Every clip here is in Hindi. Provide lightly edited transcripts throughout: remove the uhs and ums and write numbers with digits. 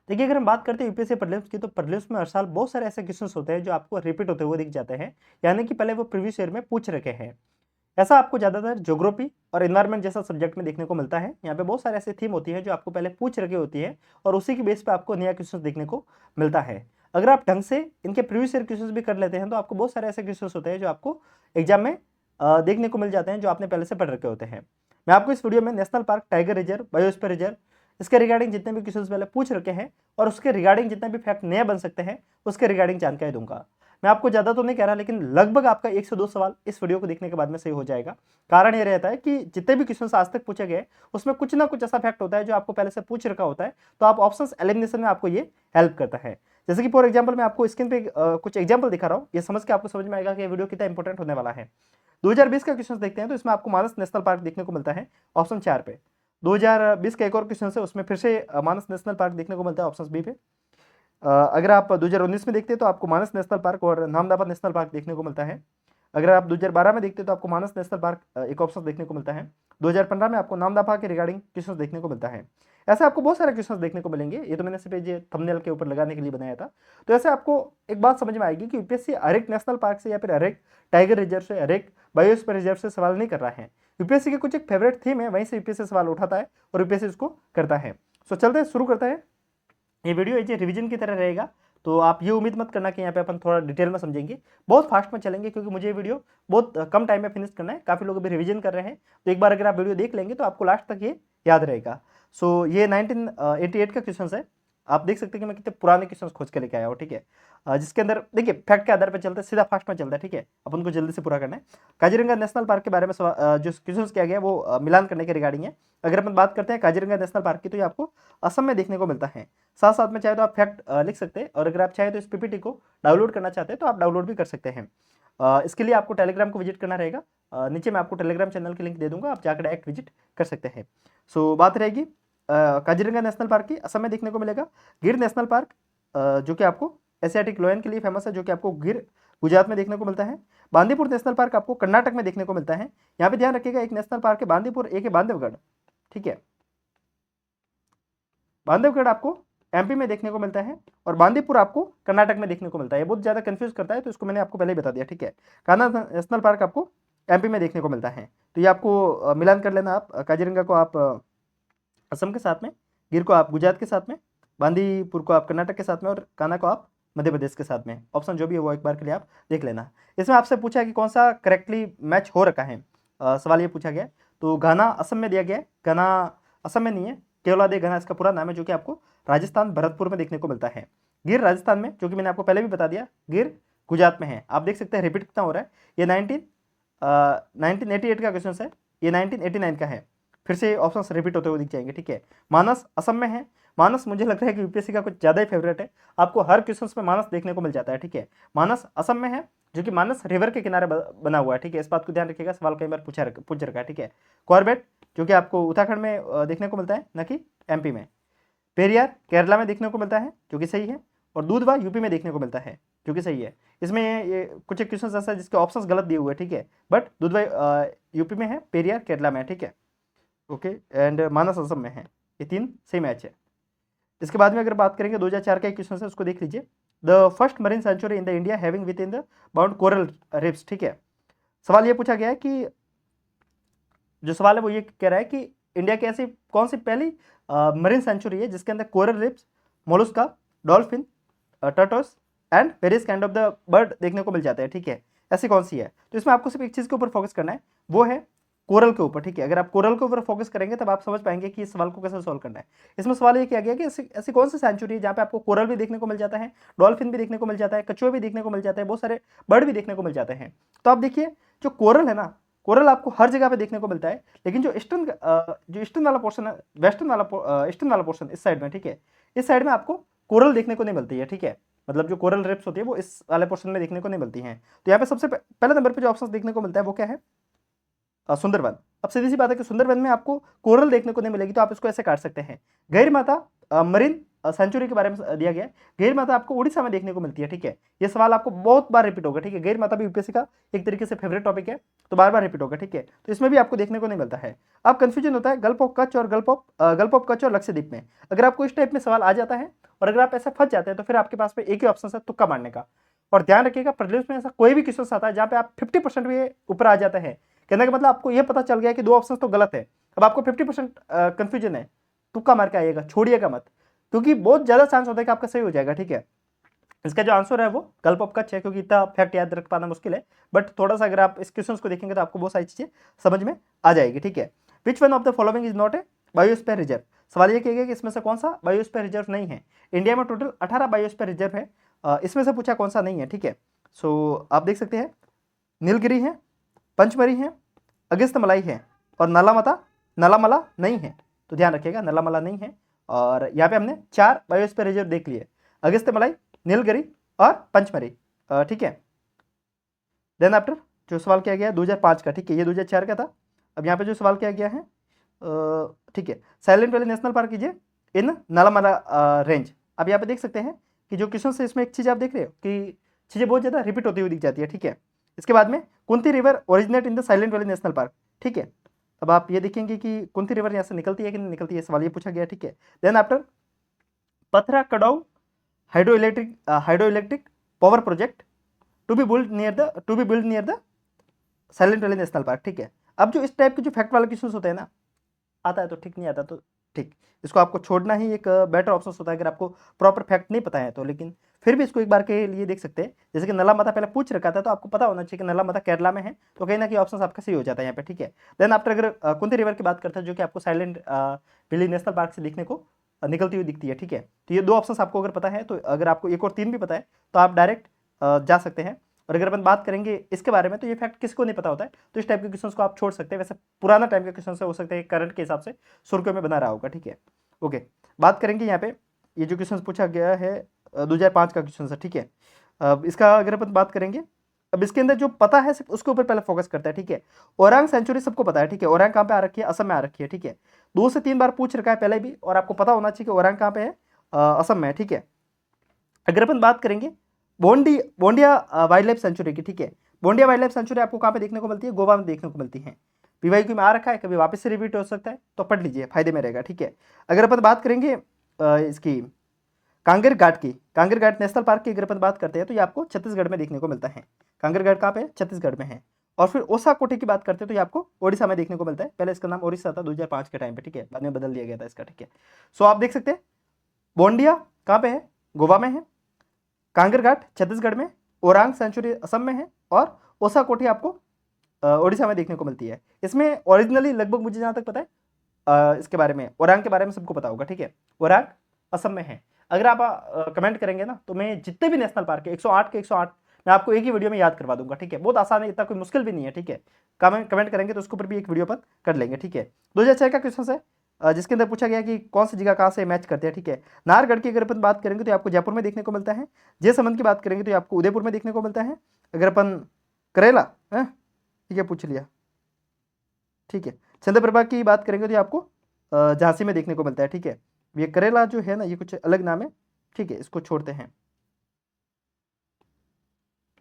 देखिए, अगर हम बात करते हैं यूपीएससी प्रीलिम्स की, तो प्रीलिम्स में हर साल बहुत सारे ऐसे क्वेश्चंस होते हैं जो आपको रिपीट होते हुए दिख जाते हैं, यानी कि पहले वो प्रीवियस ईयर में पूछ रखे हैं। ऐसा आपको ज़्यादातर ज्योग्राफी और एनवायरनमेंट जैसा सब्जेक्ट में देखने को मिलता है। यहाँ पे बहुत सारे ऐसे थीम होती है जो आपको पहले पूछ रखी होती है और उसी के बेस पे आपको नया क्वेश्चन देखने को मिलता है। अगर आप ढंग से इनके प्रीवियस ईयर क्वेश्चन भी कर लेते हैं तो आपको बहुत सारे ऐसे क्वेश्चन होते हैं जो आपको एग्जाम में देखने को मिल जाते हैं, जो आपने पहले से पढ़ रखे होते हैं। मैं आपको इस वीडियो में national park, tiger reserve, biosphere reserve, इसके रिगार्डिंग जितने भी क्वेश्चंस पहले पूछ रखे हैं और उसके रिगार्डिंग जितने भी फैक्ट नए बन सकते हैं उसके रिगार्डिंग जानकारी दूंगा। मैं आपको ज़्यादा तो नहीं कह रहा, लेकिन लगभग आपका 1 से 2 सवाल इस वीडियो को देखने के बाद में सही हो जाएगा। कारण ये रहता है कि जितने भी क्वेश्चन आज तक पूछे गए उसमें कुछ ना कुछ ऐसा फैक्ट होता है जो आपको पहले से पूछ रखा होता है, तो आप ऑप्शंस एलिमिनेशन में आपको ये हेल्प करता है। जैसे कि फॉर एग्जाम्पल मैं आपको स्क्रीन पे कुछ एग्जाम्पल दिखा रहा हूँ, ये समझ के आपको समझ में आएगा कि ये वीडियो कितना इंपॉर्टेंट होने वाला है। 2020 का क्वेश्चन देखते हैं, तो इसमें आपको मानस नेशनल पार्क देखने को मिलता है ऑप्शन 4 पे। 2020 का एक और क्वेश्चन है, उसमें फिर से मानस नेशनल पार्क देखने को मिलता है ऑप्शन बी पे। अगर आप 2019 में देखते हैं तो आपको मानस नेशनल पार्क और नामदफा नेशनल पार्क देखने को मिलता है। अगर आप 2012 में देखते हैं तो आपको मानस नेशनल पार्क एक ऑप्शन देखने को मिलता है। 2015 में आपको नामदफा के रिगार्डिंग क्वेश्चन देखने को मिलता है। ऐसे आपको बहुत सारे क्वेश्चन देखने को मिलेंगे, ये तो मैंने सिर्फ ये थंबनेल के ऊपर लगाने के लिए बनाया था। तो ऐसे आपको एक बात समझ में आएगी कि यूपीएससी हर एक नेशनल पार्क से या फिर हर एक टाइगर रिजर्व से, हर एक बायोस्फीयर रिजर्व से सवाल नहीं कर रहा है। यूपीएससी के कुछ एक फेवरेट थीम है, वहीं से यूपीएससी सवाल उठाता है और यूपीएससी उसको करता है। सो चलते हैं, शुरू करते हैं। ये वीडियो ये रिवीजन की तरह रहेगा, तो आप ये उम्मीद मत करना कि यहाँ पे अपन थोड़ा डिटेल में समझेंगे, बहुत फास्ट में चलेंगे, क्योंकि मुझे ये वीडियो बहुत कम टाइम में फिनिश करना है। काफ़ी लोग अभी रिवीजन कर रहे हैं, तो एक बार अगर आप वीडियो देख लेंगे तो आपको लास्ट तक ये याद रहेगा। सो ये 1988 का क्वेश्चन है। आप देख सकते हैं कि मैं कितने पुराने क्वेश्चन खोज के लेके आया हूँ, ठीक है। जिसके अंदर देखिए फैक्ट के आधार पर चलता है, सीधा फास्ट में चलता है, ठीक है। अपन को जल्दी से पूरा करना है। काजीरंगा नेशनल पार्क के बारे में जो क्वेश्चन किया गया वो मिलान करने के रिगार्डिंग है। अगर अपन बात करते हैं काजीरंगा नेशनल पार्क की, तो ये आपको असम में देखने को मिलता है। साथ साथ में चाहे तो आप फैक्ट लिख सकते हैं, और अगर आप चाहे तो इस पीपीटी को डाउनलोड करना चाहते हैं तो आप डाउनलोड भी कर सकते हैं। इसके लिए आपको टेलीग्राम को विजिट करना रहेगा। नीचे मैं आपको टेलीग्राम चैनल की लिंक दे दूंगा, आप जाकर डायरेक्ट विजिट कर सकते हैं। सो बात रहेगी काजीरंगा नेशनल पार्क की, असम में देखने को मिलेगा। गिर नेशनल पार्क जो कि आपको एशियाटिक लोयन के लिए फेमस है, जो कि आपको गिर गुजरात में देखने को मिलता है। बांदीपुर नेशनल पार्क आपको कर्नाटक में देखने को मिलता है। यहाँ पे ध्यान रखिएगा, एक नेशनल पार्क है बांदीपुर, एक है बांधवगढ़, ठीक है। बांधवगढ़ आपको एमपी में देखने को मिलता है और बांदीपुर आपको कर्नाटक में देखने को मिलता है। बहुत ज़्यादा कंफ्यूज करता है, तो इसको मैंने आपको पहले ही बता दिया, ठीक है। कान्हा नेशनल पार्क आपको एमपी में देखने को मिलता है। तो ये आपको मिलान कर लेना, आप काजीरंगा को आप असम के साथ में, गिर को आप गुजरात के साथ में, बांदीपुर को आप कर्नाटक के साथ में और कान्हा को आप मध्य प्रदेश के साथ में। ऑप्शन जो भी है वो एक बार के लिए आप देख लेना। इसमें आपसे पूछा है कि कौन सा करेक्टली मैच हो रखा है। सवाल ये पूछा गया है, तो घाना असम में दिया गया है। घाना असम में नहीं है, केवलादेव घाना इसका पूरा नाम है, जो कि आपको राजस्थान भरतपुर में देखने को मिलता है। गिर राजस्थान में, जो कि मैंने आपको पहले भी बता दिया, गिर गुजरात में है। आप देख सकते हैं रिपीट कितना हो रहा है। ये 1988 का क्वेश्चन है, ये 1989 का है। फिर से ऑप्शन रिपीट होते हुए दिख जाएंगे, ठीक है। मानस असम में है। मानस मुझे लग रहा है कि यूपीएससी का कुछ ज़्यादा ही फेवरेट है, आपको हर क्वेश्चन में मानस देखने को मिल जाता है, ठीक है। मानस असम में है, जो कि मानस रिवर के किनारे बना हुआ है, ठीक है। इस बात को ध्यान रखिएगा, सवाल कई बार पूछ रखा है, ठीक है। कॉर्बेट जो कि आपको उत्तराखंड में देखने को मिलता है, न कि एमपी में। पेरियार केरला में देखने को मिलता है, जो कि सही है। और दूधवा यूपी में देखने को मिलता है, जो कि सही है। इसमें ये कुछ एक क्वेश्चन ऐसा है जिसके ऑप्शंस गलत दिए हुए हैं, ठीक है। बट दूधवा यूपी में है, पेरियार केरला में है, ठीक है। ओके, एंड मानस असम में है। ये तीन सही मैच है। इसके बाद में अगर बात करेंगे 2004 का एक क्वेश्चन है, उसको देख लीजिए। The first marine sanctuary in the India having within the bound coral reefs, ठीक है। सवाल ये पूछा गया है कि जो सवाल है वो ये कह रहा है कि इंडिया की ऐसी कौन सी पहली मरीन सेंचुरी है जिसके अंदर coral riffs, Mollusca, dolphin, turtles and various kind of the bird देखने को मिल जाते हैं, ठीक है। ऐसी कौन सी है? तो इसमें आपको सिर्फ एक चीज़ के ऊपर फोकस करना है, वो है कोरल के ऊपर, ठीक है। अगर आप कोरल के ऊपर फोकस करेंगे तब आप समझ पाएंगे कि इस सवाल को कैसे सॉल्व करना है। इसमें सवाल ये किया गया कि ऐसी कौन सी सेंचुरी है जहाँ पे आपको कोरल भी देखने को मिल जाता है, डॉल्फिन भी देखने को मिल जाता है, कछुए भी देखने को मिल जाते हैं, बहुत सारे बर्ड भी देखने को मिल जाते हैं। तो आप देखिए, जो कोरल है ना, कोरल आपको हर जगह पे देखने को मिलता है, लेकिन जो ईस्टर्न वाला पोर्शन है, ईस्टर्न वाला पोर्शन इस साइड में, ठीक है, इस साइड में आपको कोरल देखने को नहीं मिलती है, ठीक है। मतलब जो कोरल रिप्स होती है वो इस वाले पोर्शन में देखने को नहीं मिलती हैं। तो यहाँ पे सबसे पहले नंबर पे जो ऑप्शन देखने को मिलता है वो क्या है? सुंदरवन। अब सीधी सी बात है कि सुंदरवन में आपको कोरल देखने को नहीं मिलेगी, तो आप इसको ऐसे काट सकते हैं। गैर माता मरीन सेंचुरी के बारे में दिया गया है। गैर माता आपको उड़ीसा में देखने को मिलती है, ठीक है। ये सवाल आपको बहुत बार रिपीट होगा, ठीक है। गैर माता भी यूपीएससी का एक तरीके से फेवरेट टॉपिक है, तो बार बार रिपीट होगा, ठीक है। तो इसमें भी आपको देखने को नहीं मिलता है। अब कंफ्यूजन होता है गल्फ ऑफ कच्छ और गल्फ ऑफ कच्छ और लक्षद्वीप में। अगर आपको इस टाइप में सवाल आ जाता है और अगर आप ऐसे फंस जाते हैं तो फिर आपके पास में एक ही ऑप्शन है तुक्का मारने का। और ध्यान रखिएगा प्रीलिम्स में ऐसा कोई भी क्वेश्चन आता है जहाँ पे आप 50% भी ऊपर आ जाते हैं, कहने का मतलब आपको यह पता चल गया कि 2 ऑप्शन तो गलत है, अब आपको 50% कंफ्यूजन है, तुक्का मार के आइएगा, छोड़िएगा मत, क्योंकि बहुत ज्यादा चांस होता है कि आपका सही हो जाएगा, ठीक है। इसका जो आंसर है वो गल्फ ऑफ कच्छ है, क्योंकि इतना फैक्ट याद रख पाना मुश्किल है, बट थोड़ा सा अगर आप इस क्वेश्चन को देखेंगे तो आपको बहुत सारी चीजें समझ में आ जाएगी, ठीक है। विच one of the following is not a biosphere reserve. सवाल ये किया गया कि इसमें से कौन सा बायोस्फीयर रिजर्व नहीं है। इंडिया में टोटल 18 बायोस्फीयर रिजर्व है, इसमें से पूछा कौन सा नहीं है, ठीक है। सो आप देख सकते हैं नीलगिरी है, पंचमरी है, अगस्त्यमलाई है और नालामला नहीं है। तो ध्यान रखिएगा नालामला नहीं है। और यहाँ पे हमने 4 बायोस्फीयर रिजर्व देख लिए, अगस्त्यमलाई, नीलगिरी और पंचमरी, ठीक है। देन आफ्टर जो सवाल किया गया है 2005 का, ठीक है, ये 2004 का था। अब यहाँ पे जो सवाल किया गया है, ठीक है, साइलेंट वैली नेशनल पार्क कीजिए इन नालामला रेंज। अब यहाँ पे देख सकते हैं कि जो क्वेश्चन है इसमें एक चीज़ आप देख रहे हो कि चीज़ें बहुत ज़्यादा रिपीट होती हुई दिख जाती है, ठीक है। इसके बाद में Kunti river originate in the Silent Valley National Park, ठीक है। अब आप ये देखेंगे कि कुंती रिवर यहाँ से निकलती है कि नहीं निकलती है, सवाल ये पूछा गया, ठीक है। Then after Pathrakadavu hydroelectric power project to be build near the Silent Valley National Park, ठीक है। अब जो इस टाइप के जो फैक्ट वाले क्वेश्चन होते हैं ना, आता है तो ठीक, नहीं आता तो ठीक, इसको आपको छोड़ना ही एक बेटर ऑप्शन होता है अगर आपको प्रॉपर फैक्ट नहीं पता है तो। लेकिन फिर भी इसको एक बार के लिए देख सकते हैं, जैसे कि नला माता पहले पूछ रखा था तो आपको पता होना चाहिए कि नला माता केरला में है, तो कहीं ना कहीं ऑप्शन आपका सही हो जाता है यहाँ पे, ठीक है। देन आफ्टर अगर कुंती रिवर की बात करते हैं जो कि आपको साइलेंट वैली नेशनल पार्क से देखने को निकलती हुई दिखती है, ठीक है। तो ये 2 ऑप्शन आपको अगर पता है, तो अगर आपको 1 और 3 भी पता है तो आप डायरेक्ट जा सकते हैं। और अगर अपन बात करेंगे इसके बारे में तो ये फैक्ट किसको नहीं पता होता है, तो इस टाइप के क्वेश्चंस को आप छोड़ सकते हैं। वैसे पुराना टाइम के क्वेश्चन से हो सकते हैं करंट के हिसाब से सुर्खियों में बना रहा होगा, ठीक है। ओके, बात करेंगे यहाँ पे ये जो क्वेश्चन पूछा गया है 2005 का क्वेश्चन है, ठीक है। अब इसका अगर अपन बात करेंगे, अब इसके अंदर जो पता है सिर्फ उसके ऊपर पहले फोकस करता है, ठीक है। ओरांग सेंचुरी सबको पता है, ठीक है। ओरांग कहाँ पे आ रखी है, असम में आ रखी है, ठीक है। 2 से 3 बार पूछ रखा है पहले भी, और आपको पता होना चाहिए कि ओरांग कहाँ पे है, असम में है, ठीक है। अगर अपन बात करेंगे बोंडिया वाइल्ड लाइफ सेंचुरी की, ठीक है। बोंडिया वाइल्ड लाइफ सेंचुरी आपको कहाँ पे देखने को मिलती है, गोवा में देखने को मिलती है। पीवाईक्यू में आ रखा है, कभी वापस से रिपीट हो सकता है, तो पढ़ लीजिए, फायदे में रहेगा, ठीक है। अगर अपन बात करेंगे इसकी कांगेर घाट की, कांगेर घाट नेशनल पार्क की अगर अपन बात करते हैं तो ये आपको छत्तीसगढ़ में देखने को मिलता है। कांगेर घाट कहाँ पे है, छत्तीसगढ़ में है। और फिर ओसा कोटी की बात करते हैं तो ये आपको ओडिशा में देखने को मिलता है। पहले इसका नाम ओडिशा था 2005 के टाइम पे, ठीक है, बाद में बदल दिया गया था इसका, ठीक है। सो आप देख सकते हैं बोंडिया कहाँ पे है, गोवा में है, कांगेर घाट छत्तीसगढ़ में, ओरांग सेंचुरी असम में है, और ओसा कोठी आपको ओडिशा में देखने को मिलती है। इसमें ओरिजिनली लगभग मुझे जहाँ तक पता है इसके बारे में, ओरांग के बारे में सबको पता होगा, ठीक है। ओरांग असम में है। अगर आप कमेंट करेंगे ना तो मैं जितने भी नेशनल पार्क है 108 के 108 मैं आपको एक ही वीडियो में याद करवा दूंगा, ठीक है। बहुत आसान है, इतना कोई मुश्किल भी नहीं है, ठीक है। कमेंट करेंगे तो उसके ऊपर भी एक वीडियो पर कर लेंगे, ठीक है। 2006 का क्वेश्चन है जिसके अंदर पूछा गया कि कौन सी जगह कहाँ से मैच करते हैं, ठीक है। नाहरगढ़ की अगर अपन बात करेंगे तो आपको जयपुर में देखने को मिलता है। जयसमंद की बात करेंगे तो आपको उदयपुर में देखने को मिलता है। अगर अपन करेला है, ठीक है, पूछ लिया, ठीक है। चंद्रप्रभा की बात करेंगे तो आपको झांसी में देखने को मिलता है, ठीक है। ये करेला जो है ना ये कुछ अलग नाम है, ठीक है, इसको छोड़ते हैं।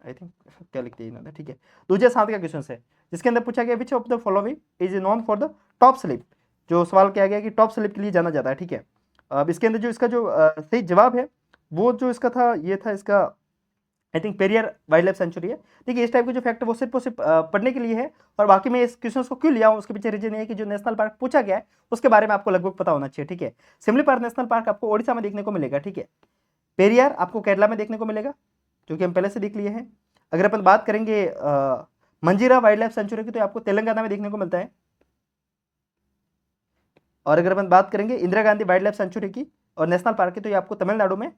आई थिंक क्या लिखते हैं इन्होंने, ठीक है। 2007 का क्वेश्चन है जिसके अंदर पूछा गया which of the following is non for the top slip. जो सवाल किया गया कि टॉप स्लिप के लिए जाना जाता है, ठीक है। अब इसके अंदर जो इसका जो सही जवाब है वो जो इसका था ये था इसका I think Periyar wild life sanctuary है। देखिए इस टाइप के जो फैक्ट है वो सिर्फ पढ़ने के लिए है, और बाकी मैं इस क्वेश्चन को क्यों लिया हूँ उसके पीछे रीजन ये है कि जो नेशनल पार्क पूछा गया है उसके बारे में आपको लगभग पता होना चाहिए, ठीक है। सिमली पार्क नेशनल पार्क आपको ओडिशा में देखने को मिलेगा, ठीक है। पेरियार आपको केरला में देखने को मिलेगा, जो कि हम पहले से देख लिए हैं। अगर अपन बात करेंगे मंजीरा वाइल्ड लाइफ सेंचुरी की तो आपको तेलंगाना में देखने को मिलता है। और अगर अपन बात करेंगे Indira Gandhi wild life sanctuary की और नेशनल पार्क की तो ये आपको तमिलनाडु में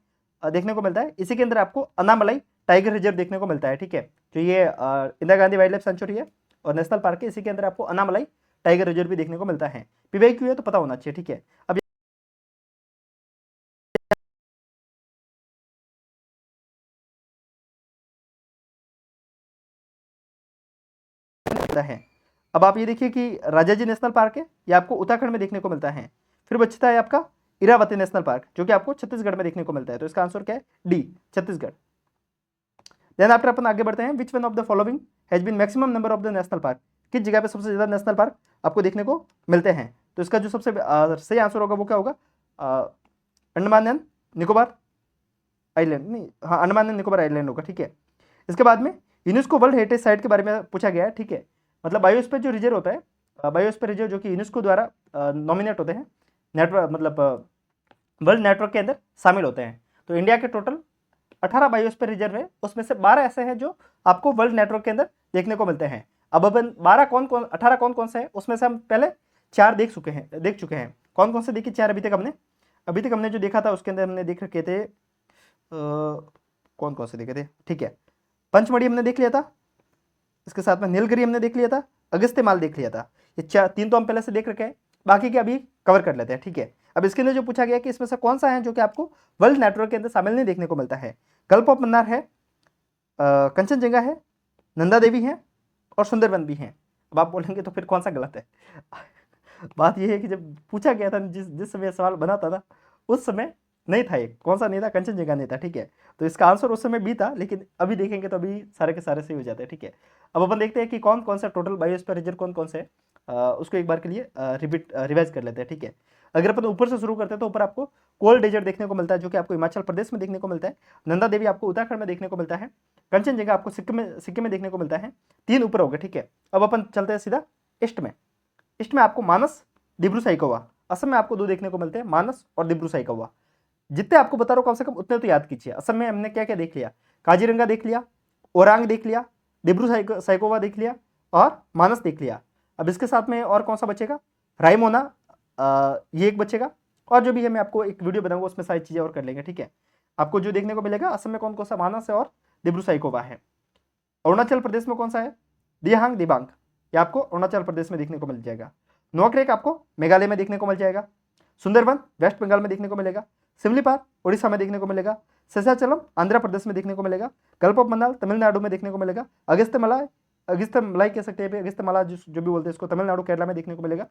देखने को मिलता है। इसी के अंदर आपको अन्नामलाई टाइगर रिजर्व देखने को मिलता है, ठीक है। तो ये Indira Gandhi wild life sanctuary है और नेशनल पार्क है, इसी के अंदर आपको अन्नामलाई टाइगर रिजर्व भी देखने को मिलता है। पीवाईक्यू है तो पता होना चाहिए, ठीक है। अब है, अब आप ये देखिए कि राजाजी नेशनल पार्क है, ये आपको उत्तराखंड में देखने को मिलता है। फिर बचता है आपका इरावती नेशनल पार्क, जो कि आपको छत्तीसगढ़ में देखने को मिलता है। तो इसका आंसर क्या है? डी, छत्तीसगढ़। देन आफ्टर अपन आगे बढ़ते हैं, which one of the following has been maximum number of the national park, किस जगह पे सबसे ज्यादा नेशनल पार्क आपको देखने को मिलते हैं? तो इसका जो सबसे सही आंसर होगा वो क्या होगा? अंडमान एंड निकोबार आइलैंड, नहीं, हाँ, अंडमान एंड निकोबार आइलैंड होगा, ठीक है। इसके बाद में यूनेस्को वर्ल्ड हेरिटेज साइट के बारे में पूछा गया है, ठीक है। मतलब बायोस्फीयर जो रिजर्व होता है, बायोस्फीयर रिजर्व जो कि यूनेस्को द्वारा नॉमिनेट होते हैं, नेटवर्क मतलब वर्ल्ड नेटवर्क के अंदर शामिल होते हैं। तो इंडिया के टोटल 18 बायोस्फीयर रिजर्व है, उसमें से 12 ऐसे हैं जो आपको वर्ल्ड नेटवर्क के अंदर देखने को मिलते हैं। अब अपन 12 कौन कौन 18 कौन कौन से हैं, उसमें से हम पहले 4 देख चुके हैं। कौन कौन से देखिए 4 अभी तक हमने जो देखा था उसके अंदर हमने देख रखे थे, कौन कौन से देखे थे, ठीक है। पंचमढ़ी हमने देख लिया था, इसके साथ में नीलगिरी हमने देख लिया था, अगस्त्यमाल देख लिया था। ये 3 तो हम पहले से देख रखे हैं, बाकी के अभी कवर कर लेते हैं, ठीक है। अब इसके अंदर जो पूछा गया कि इसमें से कौन सा है जो कि आपको वर्ल्ड नेटवर्क के अंदर शामिल नहीं देखने को मिलता है? गल्फ ऑफ मन्नार है, कंचनजंगा है, नंदा देवी है और सुंदरबन भी है। अब आप बोलेंगे तो फिर कौन सा गलत है? बात यह है कि जब पूछा गया था, जिस समय सवाल बना था ना, उस समय नहीं था। ये कौन सा नहीं था? कंचनजंगा नहीं था, ठीक है। तो इसका आंसर उस समय भी था, लेकिन अभी देखेंगे तो अभी सारे के सारे सही हो जाते हैं, ठीक है। अब अपन देखते हैं कि कौन कौन सा टोटल बायोस्फीयर रिजर्व कौन कौन से है, उसको एक बार के लिए रिवाइज कर लेते हैं, ठीक है। अगर अपन ऊपर से शुरू करते हैं तो ऊपर आपको कोल्ड डेजर्ट देखने को मिलता है, जो कि आपको हिमाचल प्रदेश में देखने को मिलता है। नंदा देवी आपको उत्तराखंड में देखने को मिलता है। कंचनजंगा आपको सिक्किम में देखने को मिलता है। 3 ऊपर हो गए, ठीक है। अब अपन चलते हैं सीधा ईस्ट में आपको मानस, डिब्रू साइकोवा। असम में आपको 2 देखने को मिलते हैं, मानस और डिब्रू साइकोवा। जितने आपको बता रहा हूं कम से कम उतने तो याद कीजिए। असम में हमने क्या क्या देख लिया? काजीरंगा देख लिया, ओरांग देख लिया, डिब्रू साइकोवा देख लिया और मानस देख लिया। अब इसके साथ में और कौन सा बचेगा? रायमोना, ये एक बचेगा। और जो भी है मैं आपको एक वीडियो बनाऊंगा, उसमें सारी चीजें और कर लेंगे, ठीक है। आपको जो देखने को मिलेगा असम में कौन कौन सा मानस है और डिब्रू साइकोवा है। अरुणाचल प्रदेश में कौन सा है? दियांग दिबांग, ये आपको अरुणाचल प्रदेश में देखने को मिल जाएगा। नोकरेक आपको मेघालय में देखने को मिल जाएगा। सुंदरबन वेस्ट बंगाल में देखने को मिलेगा। सिमलीपाल उड़ीसा में देखने को मिलेगा। शेषाचलम आंध्र प्रदेश में देखने को मिलेगा। गल्फ ऑफ मन्नार तमिलनाडु में देखने को मिलेगा। अगस्त्यमलाई कह सकते हैं, अगस्त्यमाला जो भी बोलते हैं इसको, तमिलनाडु केरला में देखने को मिलेगा।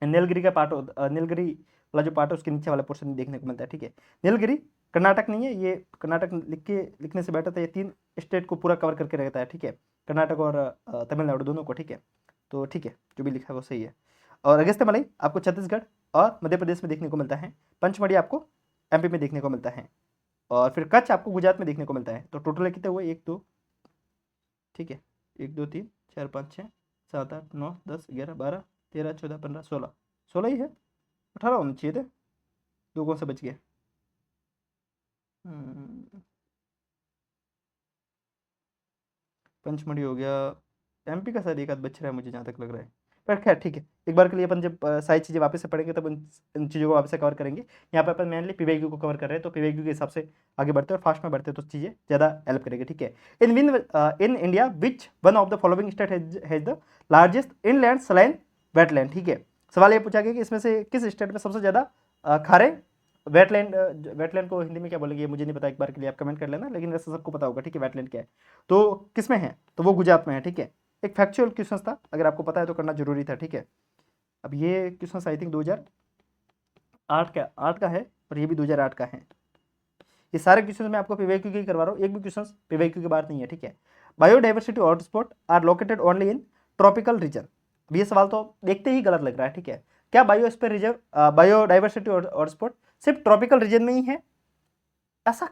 नीलगिरी का पार्ट, नीलगिरी वाला जो पार्ट है उसके नीचे वाला पोर्शन देखने को मिलता है, ठीक है। नीलगिरी कर्नाटक नहीं है, ये कर्नाटक लिखने से बेटर था। ये 3 स्टेट को पूरा कवर करके रहता है, ठीक है, कर्नाटक और तमिलनाडु दोनों को, ठीक है। तो ठीक है, जो भी लिखा है वो सही है। और अगस्त्यमलाई आपको छत्तीसगढ़ और मध्य प्रदेश में देखने को मिलता है। पंचमढ़ी आपको एमपी में देखने को मिलता है। और फिर कच्छ आपको गुजरात में देखने को मिलता है। तो टोटल कितने हुए? 1 2, ठीक है, 1 2 3 4 5 6 7 8 9 10 11 12 13 14 15 16 ही है। 18 होने चाहिए थे, 2 कौन से बच गए? पंचमढ़ी हो गया, एमपी का शायद एक आध बच रहा है मुझे जहाँ तक लग रहा है। पर खैर ठीक है, एक बार के लिए अपन जब सारी चीज़ें वापस से पढ़ेंगे तब इन चीज़ों को वापस से कवर करेंगे। यहाँ पर अपन मेनली पीवाईक्यू को कवर कर रहे हैं, तो पीवाईक्यू के हिसाब से आगे बढ़ते हैं और फास्ट में बढ़ते हैं, तो चीज़ें ज़्यादा हेल्प करेंगे, ठीक है। In India which one of the following state has the largest inland saline wetland, ठीक है। सवाल ये पूछा गया कि इसमें से किस स्टेट में सबसे ज़्यादा खारे वेटलैंड को हिंदी में क्या बोलेंगे मुझे नहीं पता, एक बार के लिए आप कमेंट कर लेना, लेकिन वैसे सबको पता होगा, ठीक है, वेटलैंड क्या है। तो किस में है? तो वो गुजरात में है, ठीक है। एक फैक्चुअल क्वेश्चन था, अगर आपको पता है तो करना जरूरी था, ठीक है। अब ये क्वेश्चन आई थिंक 2008 का है और ये भी 2008 का है। ये सारे क्वेश्चन मैं आपको पीवाईक्यू के करवा रहा हूँ, एक भी क्वेश्चन पीवाईक्यू के बाहर नहीं है, ठीक है। Biodiversity hotspot are located only in tropical region. ये सवाल तो देखते ही गलत लग रहा है, ठीक है। क्या बायोस्फीयर रिजर्व बायोडाइवर्सिटी हॉटस्पॉट सिर्फ ट्रॉपिकल रीजन में ही है? ऐसा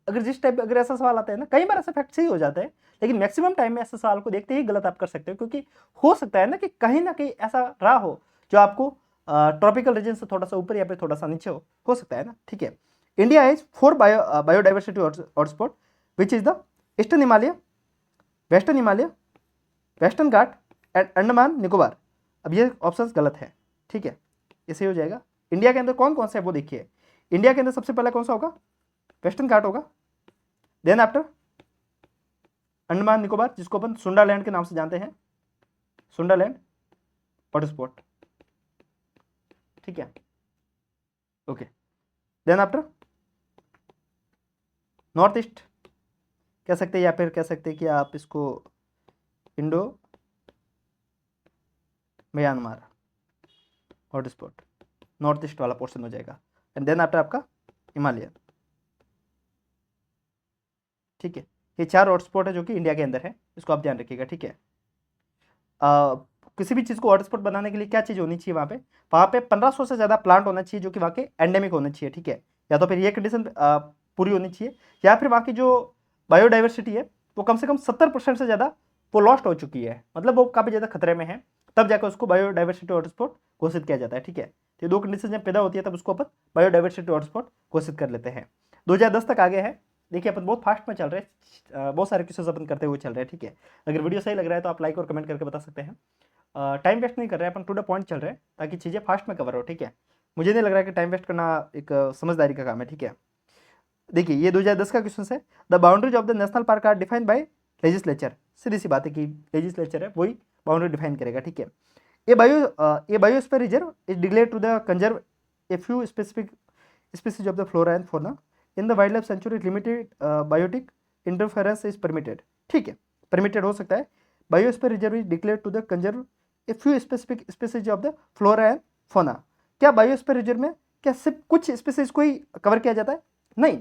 अगर ऐसा सवाल आता है ना, कई बार ऐसा फैक्ट सही हो जाता है, लेकिन मैक्सिमम टाइम में ऐसे सवाल को देखते ही गलत आप कर सकते हो, क्योंकि हो सकता है ना कि कहीं ना कहीं ऐसा रहा हो जो आपको ट्रॉपिकल रीजन से थोड़ा सा ऊपर या फिर थोड़ा सा नीचे हो सकता है ना, ठीक है। India is 4 biodiversity hotspot which is the eastern Himalaya, western Himalaya, western Ghat and Andaman Nicobar. अब ये ऑप्शन गलत है, ठीक है, इसे हो जाएगा। इंडिया के अंदर कौन कौन से है वो देखिए। इंडिया के अंदर सबसे पहले कौन सा होगा? वेस्टर्न घाट होगा। देन आफ्टर अंडमान निकोबार, जिसको अपन सुंडा लैंड के नाम से जानते हैं, सुंडा लैंड हॉटस्पॉट, ठीक है, okay. Then after north east कह सकते हैं, या फिर कह सकते हैं कि आप इसको Indo Myanmar hotspot, north east वाला पोर्शन हो जाएगा, एंड देन आफ्टर आपका हिमालय। ठीक है, ये 4 हॉटस्पॉट है जो कि इंडिया के अंदर है, इसको आप ध्यान रखिएगा। ठीक है, किसी भी चीज़ को हॉटस्पॉट बनाने के लिए क्या चीज़ होनी चाहिए वहाँ पे 1500 से ज़्यादा प्लांट होना चाहिए जो कि वहाँ के एंडेमिक होने चाहिए। ठीक है, या तो फिर ये कंडीशन पूरी होनी चाहिए, या फिर वहाँ की जो बायोडाइवर्सिटी है वो कम से कम 70% से ज़्यादा वो लॉस्ट हो चुकी है, मतलब वो काफ़ी ज़्यादा खतरे में है, तब जाकर उसको बायोडाइवर्सिटी हॉटस्पॉट घोषित किया जाता है। ठीक है, तो ये 2 कंडीशन जब पैदा होती है तब उसको अपन बायोडाइवर्सिटी हॉटस्पॉट घोषित कर लेते हैं। 2010 तक आगे है। देखिए अपन बहुत फास्ट में चल रहे हैं, बहुत सारे क्वेश्चन अपन करते हुए चल रहे हैं। ठीक है, अगर वीडियो सही लग रहा है तो आप लाइक और कमेंट करके बता सकते हैं। टाइम वेस्ट नहीं कर रहे हैं अपन, टू द पॉइंट चल रहे हैं ताकि चीज़ें फास्ट में कवर हो। ठीक है, मुझे नहीं लग रहा है कि टाइम वेस्ट करना एक समझदारी का काम है। ठीक है, देखिए ये 2010 का क्वेश्चन है। The boundaries of the national park are defined by legislature. सीधी सी बात है कि लेजिस्लेचर है वही बाउंड्री डिफाइन करेगा। ठीक है, ये biosphere reserve is declare to the conserve a few specific species of the flora and fauna in the wildlife sanctuary limited biotic interference is permitted. ठीक है, परमिटेड हो सकता है। Biosphere reserve is declare to the conserve a few specific species of the flora and fauna. क्या बायोस्फीयर रिजर्व में क्या सिर्फ कुछ स्पीसीज को ही कवर किया जाता है? नहीं,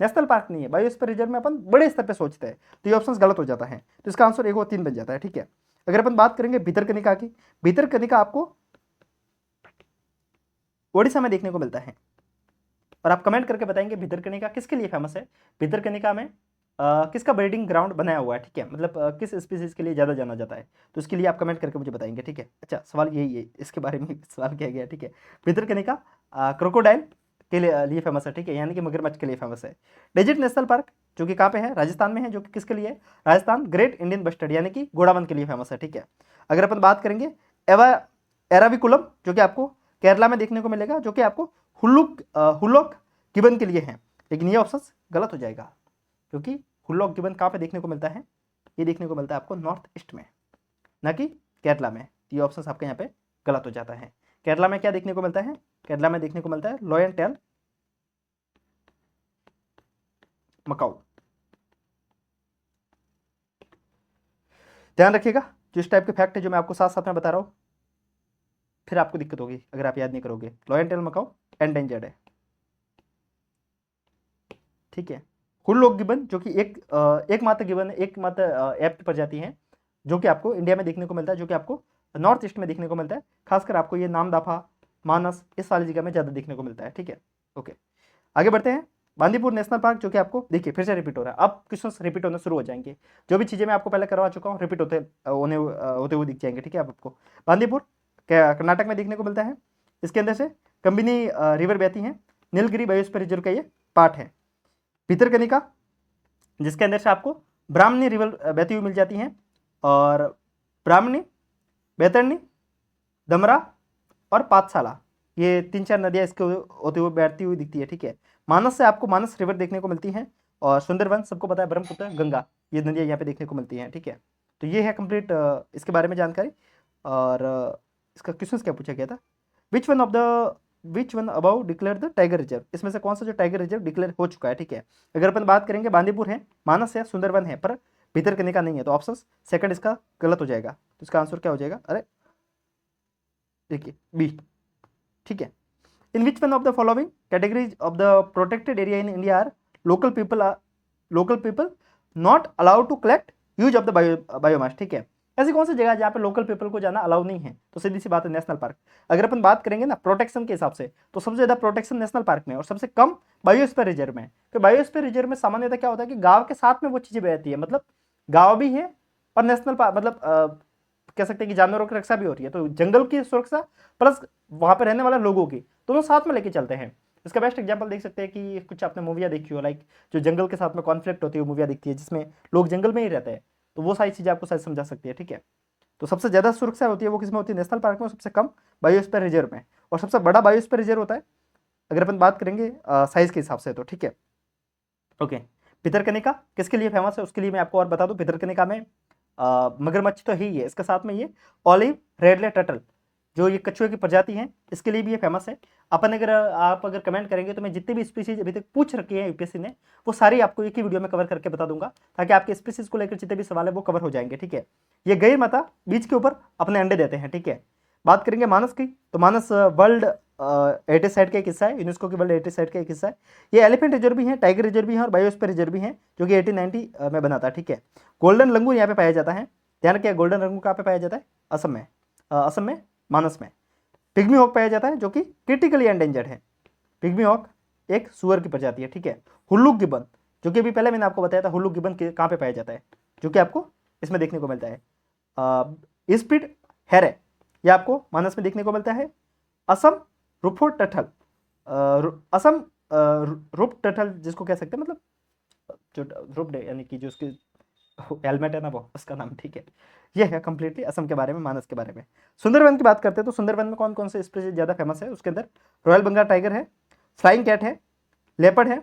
नेशनल पार्क नहीं है, बायोस्फीयर रिजर्व में अपन बड़े स्तर पे सोचते हैं, तो ये ऑप्शन गलत हो जाता है। तो इसका आंसर 1 और 3 बन जाता है। ठीक है, अगर अपन बात करेंगे भितरकनिका की, भितरकनिका आपको ओडिशा में देखने को मिलता है, और आप कमेंट करके बताएंगे भितरकनिका किसके लिए फेमस है, भितरकनिका में किसका ब्रीडिंग ग्राउंड बनाया हुआ है। ठीक है, मतलब किस स्पीसीज के लिए ज़्यादा जाना जाता है, तो इसके लिए आप कमेंट करके मुझे बताएंगे। ठीक है, अच्छा सवाल यही है, इसके बारे में सवाल किया गया। ठीक है, भितरकनिका क्रोकोडाइल के लिए फेमस है। ठीक है, यानी कि मगरमच्छ के लिए फेमस है। डेजर्ट नेशनल पार्क जो कि कहाँ पे है, राजस्थान में है, जो कि किसके लिए है, राजस्थान ग्रेट इंडियन बस्टर्ड यानी कि घोड़ावन के लिए फेमस है। ठीक है, अगर अपन बात करेंगे एराविकुलम जो कि आपको केरला में देखने को मिलेगा, जो कि आपको हुलॉक गिबन के लिए है, लेकिन ये ऑप्शन गलत हो जाएगा क्योंकि हुलॉक गिबन कहाँ पे देखने को मिलता है, ये देखने को मिलता है आपको नॉर्थ ईस्ट में, ना कि केरला में। ये ऑप्शन आपके यहाँ पे गलत हो जाता है। केरला में क्या देखने को मिलता है, केरला में देखने को मिलता है लॉयन टेल मकाऊ। ध्यान रखिएगा, जो इस टाइप के फैक्ट है जो मैं आपको साथ साथ में बता रहा हूँ, फिर आपको दिक्कत होगी अगर आप याद नहीं करोगे। लॉयन टेल मकाऊ एंडेंजर्ड है। ठीक है, हुलॉक गिबन जो कि एकमात्र गिबन, एकमात्र ऐप की प्रजाति है जो कि आपको इंडिया में देखने को मिलता है, जो कि आपको नॉर्थ ईस्ट में देखने को मिलता है, खासकर आपको ये नामदफा, मानस, इस वाली जगह में ज़्यादा देखने को मिलता है। ठीक है, ओके आगे बढ़ते हैं। बांदीपुर नेशनल पार्क जो कि आपको देखिए फिर से रिपीट हो रहा है, अब क्वेश्चन रिपीट होने शुरू हो जाएंगे, जो भी चीज़ें मैं आपको पहले करवा चुका हूँ रिपीट होते हुए दिख जाएंगे। ठीक है, आपको बांदीपुर कर्नाटक में देखने को मिलता है, इसके अंदर से कंबिनी रिवर बहती है, नीलगिरी बायोस्फीयर रिजर्व का ये पार्ट है। भितरकनिका जिसके अंदर से आपको ब्राह्मणी रिवर बहती हुई मिल जाती हैं, और ब्राह्मणी, बैतरणी, दमरा और पाठशाला, ये 3-4 नदियाँ इसके होते हुए बहती हुई दिखती है। ठीक है, मानस से आपको मानस रिवर देखने को मिलती है, और सुंदरवन सबको पता है, ब्रह्मपुत्र, गंगा, ये नदियाँ यहाँ पे देखने को मिलती हैं। ठीक है, तो ये है कंप्लीट इसके बारे में जानकारी। और इसका क्वेश्चन क्या पूछा गया था, which one about declare the tiger reserve, इसमें से कौन सा जो टाइगर रिजर्व डिक्लेयर हो चुका है। ठीक है, अगर अपन बात करेंगे बांदीपुर है, मानस है, सुंदरवन है, पर भितरकनिका नहीं है, तो ऑप्शन सेकंड इसका गलत हो जाएगा। तो इसका आंसर क्या हो जाएगा, अरे देखिए बी। ठीक है, in which one of the following categories of the protected area in India are local people not allowed to collect use of the biomass. ठीक है, ऐसी कौन सी जगह है जहाँ पे लोकल पीपल को जाना अलाउ नहीं है, तो सीधी सी बात है नेशनल पार्क। अगर अपन बात करेंगे ना प्रोटेक्शन के हिसाब से, तो सबसे ज्यादा प्रोटेक्शन नेशनल पार्क में और सबसे कम बायोस्फीयर रिजर्व में। तो बायोस्फीयर रिजर्व में सामान्यतः क्या होता है कि गांव के साथ में वो चीजें बहती है, मतलब गांव भी है और नेशनल पार्क, मतलब कह सकते हैं कि जानवरों की रक्षा भी हो रही है, तो जंगल की सुरक्षा प्लस वहां पर रहने वाले लोगों की दोनों साथ में लेके चलते हैं। इसका बेस्ट एग्जांपल देख सकते हैं कि कुछ आपने मूवियाँ देखी हो, लाइक जो जंगल के साथ में कॉन्फ्लिक्ट होती है वो मूवियाँ दिखती है जिसमें लोग जंगल में ही रहते हैं, तो वो सारी चीज़ें आपको शायद समझा सकती है। ठीक है, तो सबसे ज़्यादा सुरक्षा होती है वो किसमें होती है, नेशनल पार्क में, और सबसे कम बायोस्फीयर रिजर्व में, और सबसे बड़ा बायोस्फीयर रिजर्व होता है अगर अपन बात करेंगे साइज के हिसाब से तो। ठीक है, ओके भितरकनिका किसके लिए फेमस है, उसके लिए मैं आपको और बता दूं, भितरकनिका में मगरमच्छ तो ही है, इसके साथ में ये ऑलिव रेडले टर्टल जो ये कछुए की प्रजाति है, इसके लिए भी ये फेमस है। अपन आप अगर कमेंट करेंगे तो मैं जितने भी स्पीसीज अभी तक पूछ रखी है यूपीएससी ने, वो सारी आपको एक ही वीडियो में कवर करके बता दूंगा, ताकि आपके स्पीसीज को लेकर जितने भी सवाल है वो कवर हो जाएंगे। ठीक है, ये गैर माता बीज के ऊपर अपने अंडे देते हैं। ठीक है, बात करेंगे मानस की, तो मानस वर्ल्ड हेरिटेज साइट का एक हिस्सा है, यूनेस्को की वर्ल्ड हेरिटेज साइट का एक हिस्सा है। ये एलिफेंट रिजर्व भी है, टाइगर रिजर्व भी है और बायोस्फीयर रिजर्व भी है, जो कि 1890 में बना था, ठीक है। गोल्डन लंगूर यहाँ पे पाया जाता है, ध्यान रखिए गोल्डन लंगूर कहाँ पे पाया जाता है, असम में, असम में मानस में। पिग्मी हॉक पाया जाता है जो कि क्रिटिकली एंडेंजर्ड है, पिग्मी हॉक एक सुअर की प्रजाति है, ठीक है। हुल्लुक गिब्बन, जो कि अभी पहले मैंने आपको बताया था, हुल्लुक गिब्बन कहाँ पे पाया जाता है, जो कि आपको इसमें देखने को मिलता है। स्पीड हेरे, यह आपको मानस में देखने को मिलता है। असम रुफो टटल, असम रुप टटल जिसको कह सकते हैं, मतलब जो रुप यानी कि जो उसकी हेलमेट है ना वो, उसका नाम, ठीक है। ये है कंप्लीटली असम के बारे में, मानस के बारे में। सुंदरवन की बात करते हैं तो सुंदरवन में कौन कौन से स्पीशीज ज़्यादा फेमस है, उसके अंदर रॉयल बंगाल टाइगर है, फ्लाइंग कैट है, लेपर्ड है,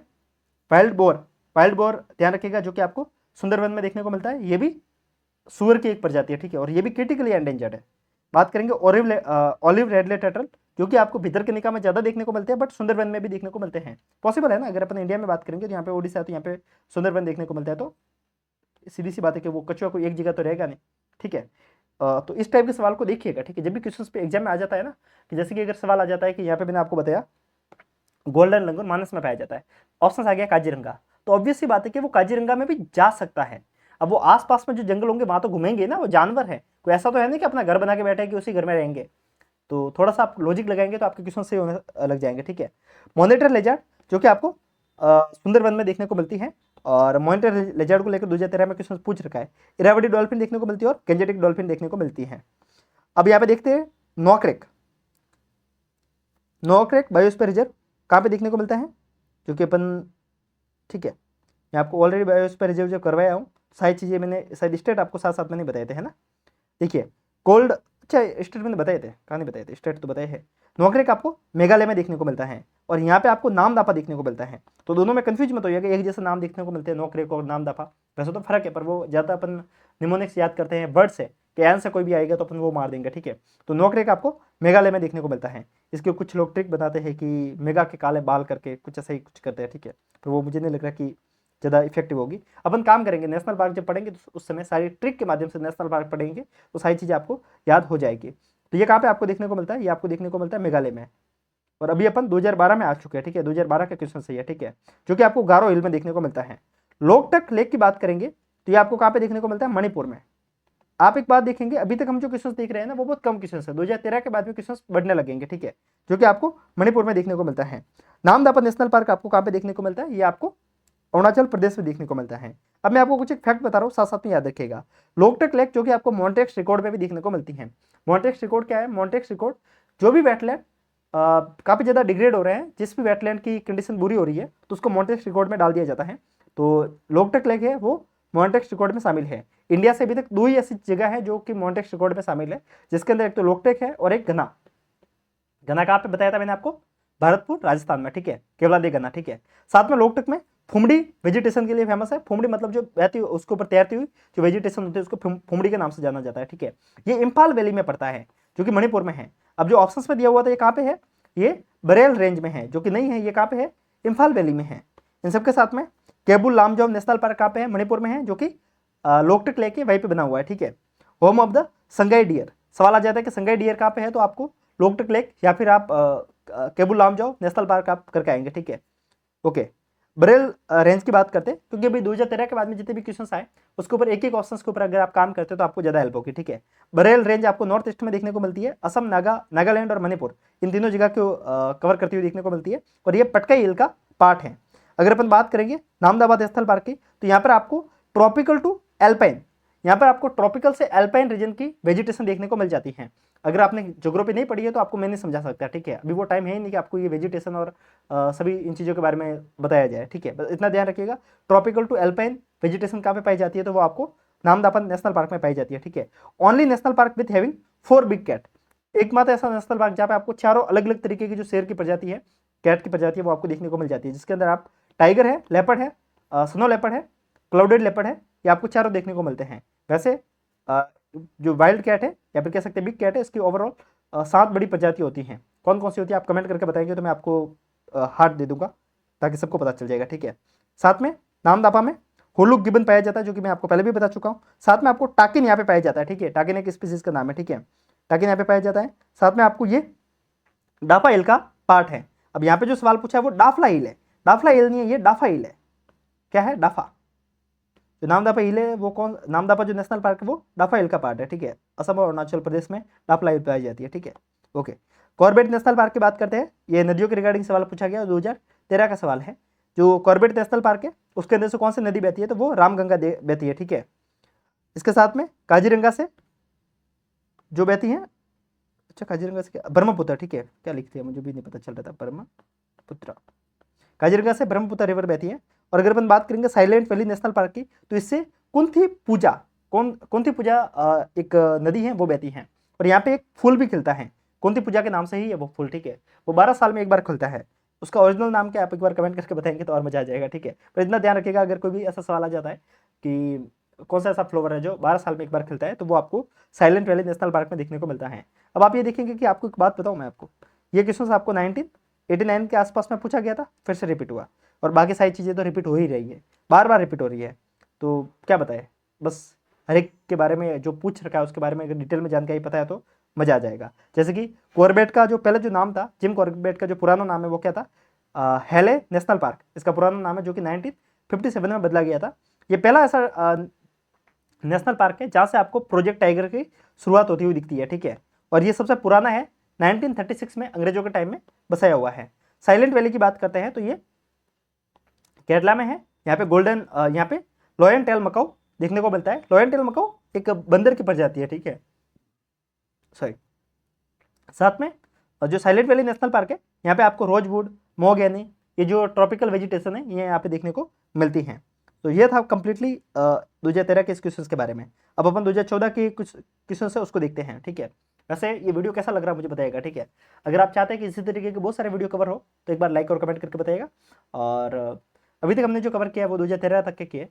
वाइल्ड बोर, वाइल्ड बोर ध्यान रखिएगा जो कि आपको सुंदरवन में देखने को मिलता है, ये भी सुअर की एक प्रजाति है, ठीक है, और ये भी क्रिटिकली एंडेंजर्ड है। बात करेंगे ऑलिव रेडले टर्टल, जो कि आपको भितरकनिका में ज़्यादा देखने को मिलते हैं, बट सुंदरवन में भी देखने को मिलते हैं। पॉसिबल है ना, अगर अपन इंडिया में बात करेंगे तो यहाँ पे ओडिशा है तो यहाँ पे सुंदरवन देखने को मिलता है, तो सीधी सी बात है कि वो कछुआ को एक जगह तो रहेगा नहीं, ठीक है। तो इस टाइप के सवाल को देखिएगा, ठीक है, जब भी क्वेश्चन पे एग्जाम में आ जाता है ना, कि जैसे कि अगर सवाल आ जाता है कि यहाँ पे मैंने आपको बताया गोल्डन लंगूर मानस में पाया जाता है, ऑप्शन आ गया काजीरंगा, तो ऑब्वियस सी बात है कि वो काजीरंगा में भी जा सकता है। अब वो आसपास में जो जंगल होंगे वहां तो घूमेंगे ना, वो जानवर है, कोई ऐसा तो है नहीं कि अपना घर बना के बैठे है कि उसी घर में रहेंगे। तो थोड़ा सा आप लॉजिक लगाएंगे तो आपके क्वेश्चन सही होने लग जाएंगे, ठीक है। मॉनिटर लेजर्ड, जो कि आपको सुंदरवन में देखने को मिलती है, और मॉनिटर लेजर्ड को लेकर 2013 में क्वेश्चन पूछ रखा है। इरावदी डॉल्फिन देखने को मिलती है और गेंजेटिक डॉल्फिन देखने को मिलती है। अब यहाँ पे देखते हैं नोक्रेक, नोक्रेक बायोस्फीयर रिजर्व कहाँ पे देखने को मिलता है, जो कि अपन, ठीक है, मैं आपको ऑलरेडी बायोस्फीयर रिजर्व जो करवाया हूँ, सारी चीज़ें मैंने शायद स्टेट आपको साथ साथ में नहीं बताए थे, है ना। देखिए कोल्ड, अच्छा स्टेट मैंने बताए थे, कहाँ नहीं बताए थे, स्टेट तो बताए हैं। नोक्रेक आपको मेघालय में देखने को मिलता है, और यहाँ पे आपको नामदाफा देखने को मिलता है। तो दोनों में कंफ्यूज मत होइएगा, एक जैसा नाम देखने को मिलते हैं नोक्रेक और नामदाफा, वैसे तो फर्क है, पर वो ज़्यादा अपन निमोनिक्स याद करते हैं वर्ड से, कि एन से कोई भी आएगा तो अपन वो मार देंगे, ठीक है। तो नोक्रेक आपको मेघालय में देखने को मिलता है। इसके कुछ लोग ट्रिक बताते हैं कि मेगा के काले बाल करके कुछ ऐसा ही कुछ करते हैं, ठीक है, तो वो मुझे नहीं लग रहा कि ज़्यादा इफेक्टिव होगी। अपन काम करेंगे नेशनल पार्क जब पढ़ेंगे तो उस समय सारी ट्रिक के माध्यम से नेशनल पार्क पढ़ेंगे तो सारी चीज़ें आपको याद हो जाएगी। तो ये कहाँ पे आपको देखने को मिलता है, ये आपको देखने को मिलता है मेघालय में, और अभी अपन 2012 में आ चुके हैं, ठीक है, 2012 का क्वेश्चन सही है, ठीक है, जो कि आपको गारो हिल में देखने को मिलता है। लोकटक लेक की बात करेंगे तो ये आपको कहाँ पे देखने को मिलता है, मणिपुर में। आप एक बात देखेंगे, अभी तक हम जो क्वेश्चन देख रहे हैं ना वो बहुत कम क्वेश्चन है, 2013 के बाद में क्वेश्चन बढ़ने लगेंगे, ठीक है, जो कि आपको मणिपुर में देखने को मिलता है। नामदाफा नेशनल पार्क आपको कहाँ पे देखने को मिलता है, ये आपको अरुणाचल प्रदेश में देखने को मिलता है। अब मैं आपको कुछ एक फैक्ट बता रहा हूँ, साथ साथ में याद रखिएगा। लोकटक लेक जो कि आपको मॉन्टेक्स रिकॉर्ड में भी देखने को मिलती है। मॉन्टेक्स रिकॉर्ड क्या है, मॉन्टेक्स रिकॉर्ड जो भी वेटलैंड काफ़ी ज़्यादा डिग्रेड हो रहे हैं, जिस भी वेटलैंड की कंडीशन बुरी हो रही है तो उसको मॉन्टेक्स रिकॉर्ड में डाल दिया जाता है। तो लोकटक लेक है वो मॉन्टेक्स रिकॉर्ड में शामिल है। इंडिया से अभी तक 2 ही ऐसी जगह है जो कि मॉन्टेक्स रिकॉर्ड में शामिल है, जिसके अंदर एक तो लोकटक है और एक घना। घना कहाँ पे बताया था मैंने आपको, भरतपुर राजस्थान में, ठीक है, केवलादेव घना, ठीक है। साथ में लोकटक में फुमड़ी वेजिटेशन के लिए फेमस है। फुमड़ी मतलब जो बहती हुई उसके ऊपर तैरती हुई जो वेजिटेशन होती है उसको फुमड़ी के नाम से जाना जाता है, ठीक है। ये इम्फाल वैली में पड़ता है जो कि मणिपुर में है। अब जो ऑप्शंस में दिया हुआ था ये कहाँ पे है, ये बरेल रेंज में है, जो कि नहीं है, ये कहाँ पे है, इम्फाल वैली में है। इन सबके साथ में केबुल लामजोम नेशनल पार्क कहाँ पे है, मणिपुर में है, जो कि लोकटक लेक वहीं पे बना हुआ है, ठीक है। Home of the sangai deer, सवाल आ जाता है कि संगाई डियर कहाँ पे है, तो आपको लोकटक लेक या फिर आप केबुल लामजोम नेशनल पार्क आप करके आएंगे, ठीक है। ओके, बरेल रेंज की बात करते हैं क्योंकि अभी 2013 के बाद में जितने भी क्वेश्चन आए उसके ऊपर एक एक ऑप्शन के ऊपर अगर आप काम करते हो तो आपको ज़्यादा हेल्प होगी, ठीक है। बरेल रेंज आपको नॉर्थ ईस्ट में देखने को मिलती है, असम, नागालैंड और मणिपुर इन तीनों जगह को कवर करती हुई देखने को मिलती है, और ये पटकाई हिल का पार्ट है। अगर अपन बात करेंगे नामदाफा नेशनल पार्क की तो यहाँ पर आपको ट्रॉपिकल टू एल्पाइन, यहाँ पर आपको ट्रॉपिकल से एल्पाइन रीजन की वेजिटेशन देखने को मिल जाती है। अगर आपने ज्योग्राफी नहीं पढ़ी है तो आपको मैं नहीं समझा सकता, ठीक है, अभी वो टाइम है ही नहीं कि आपको ये वेजिटेशन और सभी इन चीज़ों के बारे में बताया जाए, ठीक है, बस इतना ध्यान रखिएगा। ट्रॉपिकल टू एल्पाइन वेजिटेशन कहाँ पे पाई जाती है, तो वो आपको नामदाफा नेशनल पार्क में पाई जाती है, ठीक है। Only national park with having 4 big cat, एकमात्र ऐसा नेशनल पार्क जहाँ पे आपको चारों अलग अलग तरीके की जो शेर की प्रजाति है, कैट की प्रजाति है, वो आपको देखने को मिल जाती है, जिसके अंदर आप टाइगर है, लेपर्ड है, स्नो लेपर्ड है, क्लाउडेड लेपर्ड है, ये आपको चारों देखने को मिलते हैं। वैसे जो वाइल्ड कैट है या फिर कह सकते हैं बिग कैट है, इसकी ओवरऑल 7 बड़ी प्रजाति होती हैं। कौन कौन सी होती है आप कमेंट करके बताएंगे तो मैं आपको हार्ट दे दूंगा ताकि सबको पता चल जाएगा, ठीक है। साथ में नामदाफा में हुलुक गिबन पाया जाता है जो कि मैं आपको पहले भी बता चुका हूँ। साथ में आपको टाकिन यहाँ पे पाया जाता है, ठीक है, टाकिन एक स्पीसीज का नाम है, ठीक है, टाकिन यहाँ पे पाया जाता है। साथ में आपको ये डाफा हिल का पार्ट है। अब यहाँ पे जो सवाल पूछा है वो डाफला हिल है, डाफला हिल नहीं है, ये डाफा हिल है। क्या है? डाफा। जो नामदाफा हिल है वो कौन, नामदाफा जो नेशनल पार्क है वो डाफा हिल का पार्ट है, ठीक है। असम और अरुणाचल प्रदेश में डाफला हिल पाई जाती है, ठीक है। ओके, कॉर्बेट नेशनल पार्क की बात करते हैं। ये नदियों के रिगार्डिंग सवाल पूछा गया, 2013 का सवाल है। जो कॉर्बेट नेशनल पार्क है उसके अंदर से कौन सी नदी बहती है, तो वो रामगंगा बहती है, ठीक है। इसके साथ में काजीरंगा से जो बहती है, अच्छा काजीरंगा से क्या, ब्रह्मपुत्र, ठीक है। क्या लिखती है मुझे भी नहीं पता चल रहा था, ब्रह्मपुत्र। काजीरंगा से ब्रह्मपुत्र रिवर बहती है। और अगर अपन बात करेंगे साइलेंट वैली नेशनल पार्क की, तो इससे कुंथी पूजा, कुंथी पूजा एक नदी है वो बहती है। और यहाँ पे एक फूल भी खिलता है, कुंथी पूजा के नाम से ही है वो फूल, ठीक है। वो 12 साल में एक बार खुलता है। उसका ओरिजिनल नाम क्या, आप एक बार कमेंट करके बताएंगे तो और मजा आ जाएगा, ठीक है। पर इतना ध्यान रखिएगा, अगर कोई भी ऐसा सवाल आ जाता है कि कौन सा ऐसा फ्लावर है जो 12 साल में एक बार खिलता है, तो वो आपको साइलेंट वैली नेशनल पार्क में देखने को मिलता है। अब आप ये देखेंगे कि आपको एक बात बताऊं मैं आपको, ये क्वेश्चन आपको 1989 के आसपास में पूछा गया था, फिर से रिपीट हुआ। और बाकी सारी चीज़ें तो रिपीट हो ही रही है, बार बार रिपीट हो रही है। तो क्या बताए, बस हर एक के बारे में जो पूछ रखा है उसके बारे में अगर डिटेल में जानकारी पता है तो मजा आ जाएगा। जैसे कि कॉर्बेट का जो पहले जो नाम था, जिम कॉर्बेट का जो पुराना नाम है वो क्या था, हेले नेशनल पार्क इसका पुराना नाम है, जो कि 1957 में बदला गया था। ये पहला ऐसा नेशनल पार्क है जहाँ से आपको प्रोजेक्ट टाइगर की शुरुआत होती हुई दिखती है, ठीक है। और ये सबसे पुराना है, 1936 में अंग्रेजों के टाइम में बसाया हुआ है। साइलेंट वैली की बात करते हैं तो ये केरला में है। यहाँ पे गोल्डन, यहाँ पे लॉयन टेल मकाऊ देखने को मिलता है। लॉयन टेल मकाऊ एक बंदर की प्रजाति है, ठीक है, सॉरी। साथ में जो साइलेंट वैली नेशनल पार्क है, यहाँ पे आपको रोजवुड, मोगैनी, ये जो ट्रॉपिकल वेजिटेशन है ये यहाँ पे देखने को मिलती हैं। तो ये था कंप्लीटली 2013 के इस क्वेश्चन के बारे में। अब अपन 2014 के कुछ क्वेश्चन है उसको देखते हैं, ठीक है। वैसे ये वीडियो कैसा लग रहा है मुझे बताइएगा, ठीक है। अगर आप चाहते हैं कि इसी तरीके के बहुत सारे वीडियो कवर हो तो एक बार लाइक और कमेंट करके बताइएगा। और अभी तक हमने जो कवर किया है वो 2013 तक के किए,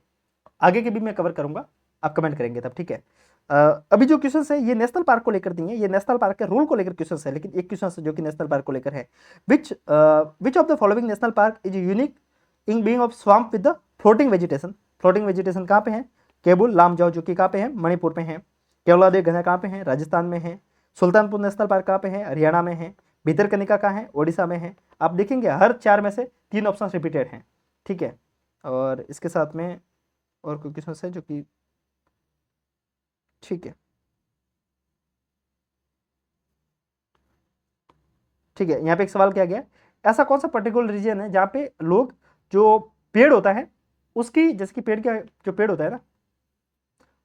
आगे के भी मैं कवर करूंगा, आप कमेंट करेंगे तब, ठीक है। अभी जो क्वेश्चन है ये नेशनल पार्क को लेकर दिए, ये नेशनल पार्क के रूल को लेकर क्वेश्चन है। लेकिन एक क्वेश्चन है जो कि नेशनल पार्क को लेकर है, which of the following national park is unique in being of swamp with the floating vegetation. Floating vegetation कहाँ पे है, केबुल लामजाओ जो कि कहाँ पे है, मणिपुर में है। केवलादेव घना कहाँ पे है, राजस्थान में है। सुल्तानपुर नेशनल पार्क कहाँ पे है, हरियाणा में है। भितरकनिका कहाँ है, ओडिशा में है। आप देखेंगे हर 4 में से 3 ऑप्शन रिपीटेड हैं, ठीक है। और इसके साथ में और कोई क्वेश्चन है जो कि, ठीक है, ठीक है। यहाँ पे एक सवाल किया गया, ऐसा कौन सा पर्टिकुलर रीजन है जहाँ पे लोग जो पेड़ होता है उसकी, जैसे कि पेड़ का जो पेड़ होता है ना,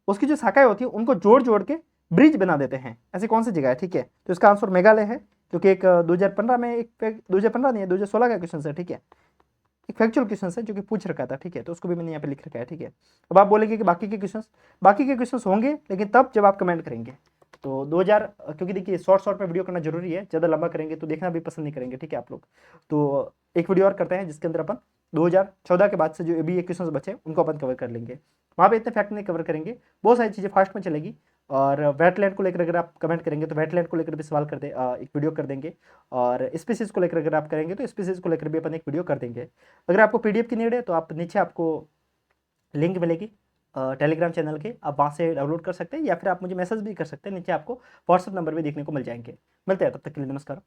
उसकी जो शाखाएं होती है उनको जोड़ जोड़ के ब्रिज बना देते हैं, ऐसी कौन सी जगह है, ठीक है। तो इसका आंसर मेघालय है, जो कि एक 2015 में एक 2015 नहीं है 2016 का क्वेश्चन है, ठीक है। एक फैक्चुअल क्वेश्चन है जो कि पूछ रखा था, ठीक है। तो उसको भी मैंने यहाँ पे लिख रखा है, ठीक है। अब आप बोलेंगे कि बाकी के क्वेश्चन होंगे लेकिन तब जब आप कमेंट करेंगे। तो 2000, क्योंकि देखिए शॉर्ट में वीडियो करना जरूरी है, ज़्यादा लंबा करेंगे तो देखना भी पसंद नहीं करेंगे, ठीक है आप लोग। तो एक वीडियो और करते हैं जिसके अंदर अपन 2014 के बाद से जो अभी एक क्वेश्चन बचे उनको अपन कवर कर लेंगे। वहाँ पे इतने फैक्ट नहीं कवर करेंगे, बहुत सारी चीज़ें फास्ट में चलेगी। और वेटलैंड को लेकर अगर आप कमेंट करेंगे तो वेटलैंड को लेकर भी सवाल कर दे, एक वीडियो कर देंगे। और स्पीसीज को लेकर अगर आप करेंगे तो स्पीसीज को लेकर भी अपन एक वीडियो कर देंगे। अगर आपको पीडीएफ की नीड है तो आप नीचे आपको लिंक मिलेगी टेलीग्राम चैनल के, आप वहाँ से डाउनलोड कर सकते हैं, या फिर आप मुझे मैसेज भी कर सकते हैं, नीचे आपको व्हाट्सअप नंबर भी देखने को मिल जाएंगे। मिलते हैं, तब तक के लिए नमस्कार।